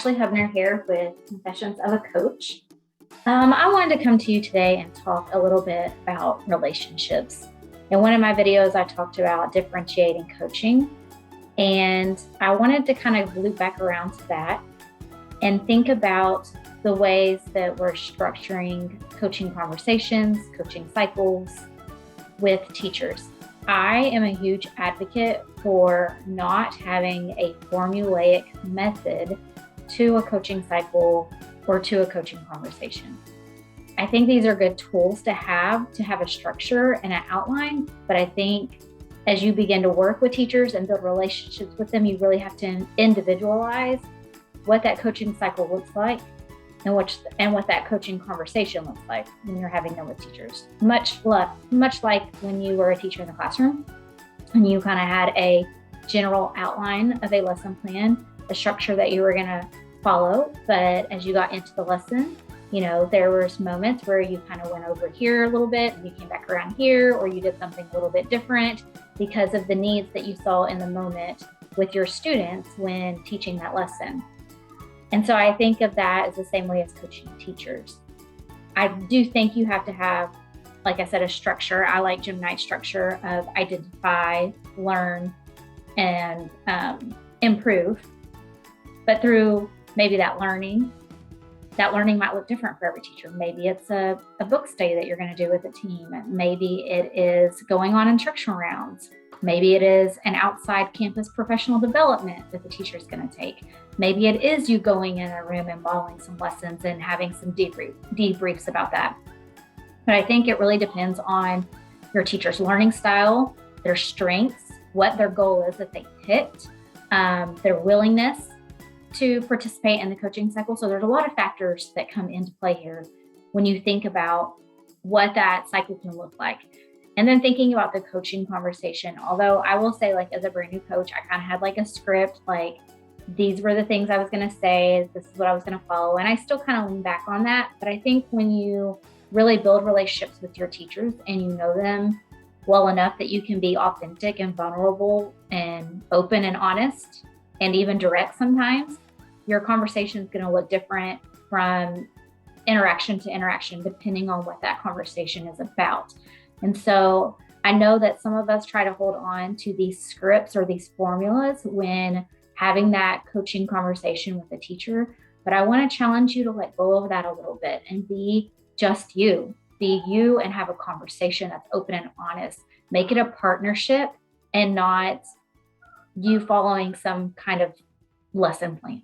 Ashley Hubner here with Confessions of a Coach. I wanted to come to you today and talk a little bit about relationships. In one of my videos, I talked about differentiating coaching, and I wanted to kind of loop back around to that and think about the ways that we're structuring coaching conversations, coaching cycles with teachers. I am a huge advocate for not having a formulaic method to a coaching cycle or to a coaching conversation. I think these are good tools to have a structure and an outline, but I think as you begin to work with teachers and build relationships with them, you really have to individualize what that coaching cycle looks like and what that coaching conversation looks like when you're having them with teachers. Much like when you were a teacher in the classroom and you kind of had a general outline of a lesson plan, a structure that you were going to follow. But as you got into the lesson, there was moments where you kind of went over here a little bit and you came back around here, or you did something a little bit different because of the needs that you saw in the moment with your students when teaching that lesson. And so I think of that as the same way as coaching teachers. I do think you have to have, like I said, a structure. I like Jim Knight's structure of identify, learn, and improve. But through maybe that learning might look different for every teacher. Maybe it's a book study that you're going to do with a team. Maybe it is going on instructional rounds. Maybe it is an outside campus professional development that the teacher is going to take. Maybe it is you going in a room and modeling some lessons and having some debriefs about that. But I think it really depends on your teacher's learning style, their strengths, what their goal is that they picked, their willingness to participate in the coaching cycle. So there's a lot of factors that come into play here when you think about what that cycle can look like. And then thinking about the coaching conversation, although I will say, like, as a brand new coach, I kind of had like a script, like these were the things I was going to say, this is what I was going to follow. And I still kind of lean back on that. But I think when you really build relationships with your teachers and you know them well enough that you can be authentic and vulnerable and open and honest and even direct sometimes, your conversation is going to look different from interaction to interaction, depending on what that conversation is about. And so I know that some of us try to hold on to these scripts or these formulas when having that coaching conversation with a teacher, but I want to challenge you to let go of that a little bit and be just you. Be you and have a conversation that's open and honest. Make it a partnership and not you following some kind of lesson plan.